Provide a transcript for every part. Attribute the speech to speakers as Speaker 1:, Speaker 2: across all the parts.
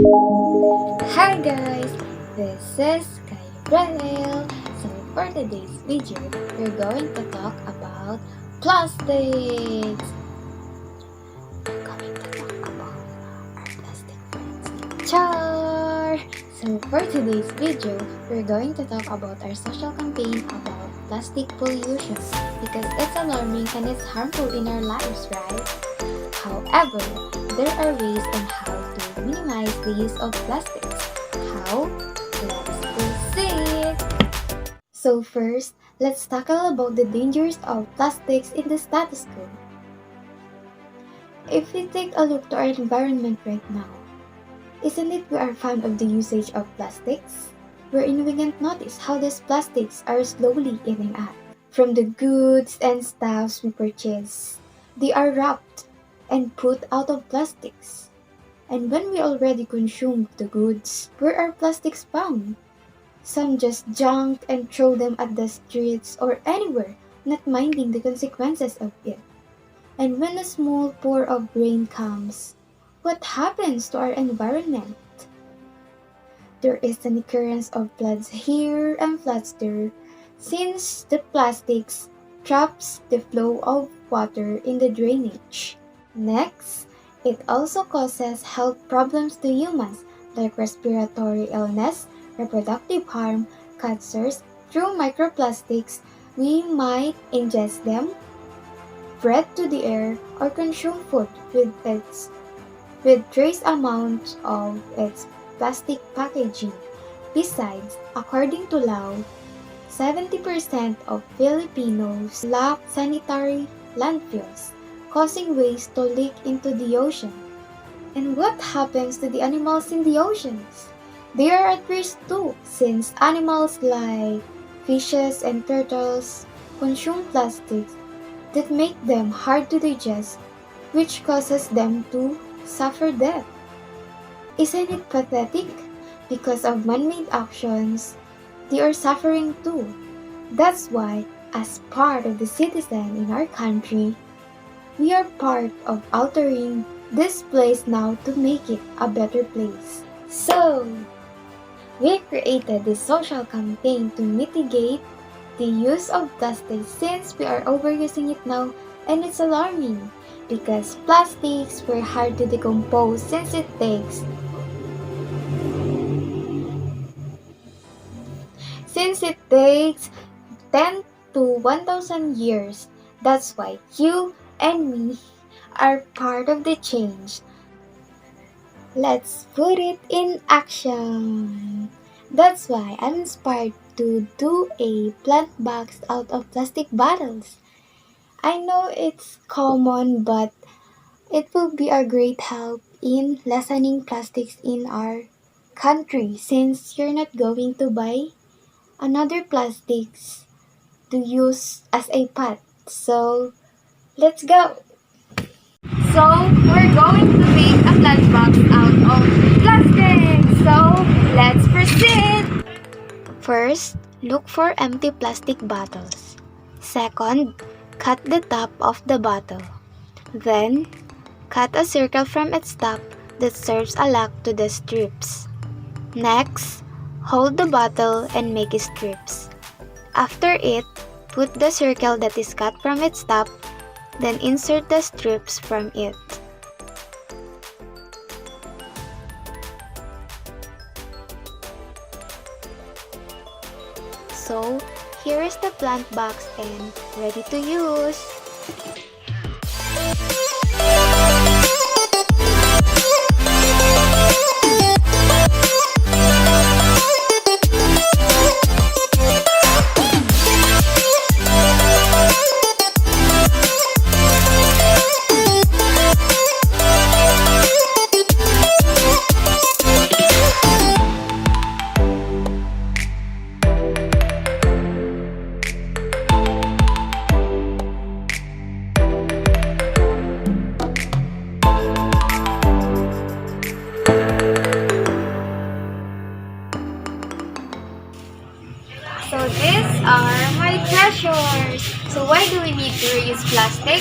Speaker 1: Hi guys, this is Kyrelle. So for today's video, we're going to talk about plastics. We're going to talk about our plastic friends. Char! So for today's video, we're going to talk about our social campaign about plastic pollution because it's alarming and it's harmful in our lives, right? However, there are ways on how to minimize the use of plastics. How? Let's proceed! So first, let's tackle about the dangers of plastics in the status quo. If we take a look to our environment right now, isn't it we are fond of the usage of plastics? Wherein we can't notice how these plastics are slowly eating up. From the goods and stuffs we purchase, they are wrapped and put out of plastics. And when we already consume the goods, where are plastics found? Some just junk and throw them at the streets or anywhere, not minding the consequences of it. And when a small pour of rain comes, what happens to our environment? There is an occurrence of floods here and floods there, since the plastics traps the flow of water in the drainage. Next, it also causes health problems to humans like respiratory illness, reproductive harm, cancers. Through microplastics, we might ingest them, breathe to the air, or consume food with trace amounts of its plastic packaging. Besides, according to Lao, 70% of Filipinos lack sanitary landfills, causing waste to leak into the ocean. And what happens to the animals in the oceans? They are at risk too, since animals like fishes and turtles consume plastics that make them hard to digest, which causes them to suffer death. Isn't it pathetic? Because of man-made actions, they are suffering too. That's why, as part of the citizen in our country, we are part of altering this place now to make it a better place. So, we created this social campaign to mitigate the use of plastic since we are overusing it now, and it's alarming because plastics were hard to decompose since it takes 10 to 1,000 years. That's why you and me are part of the change. Let's put it in action. That's why I'm inspired to do a plant box out of plastic bottles. I know it's common, but it will be a great help in lessening plastics in our country since you're not going to buy another plastics to use as a pot. So, let's go! So, we're going to make a plant box out of plastic. So, let's proceed! First, look for empty plastic bottles. Second, cut the top of the bottle. Then, cut a circle from its top that serves a lock to the strips. Next, hold the bottle and make strips. After it, put the circle that is cut from its top, then insert the strips from it. So, here is the plant box and ready to use! So these are my treasures. So why do we need to reuse plastic?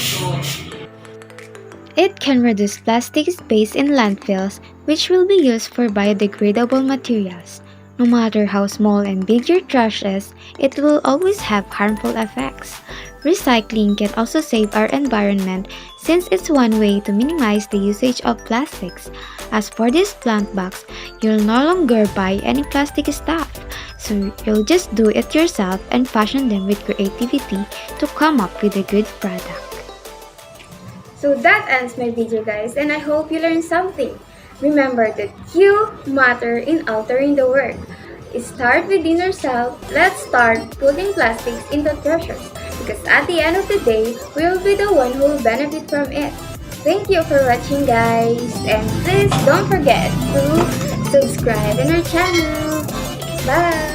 Speaker 1: It can reduce plastic space in landfills which will be used for biodegradable materials. No matter how small and big your trash is, it will always have harmful effects. Recycling can also save our environment since it's one way to minimize the usage of plastics. As for this plant box, you'll no longer buy any plastic stuff, so you'll just do it yourself and fashion them with creativity to come up with a good product.
Speaker 2: So that ends my video, guys, and I hope you learned something. Remember that you matter in altering the world. Start within yourself. Let's start putting plastics into treasures because at the end of the day, we will be the one who will benefit from it. Thank you for watching, guys, and please don't forget to subscribe in our channel. Bye!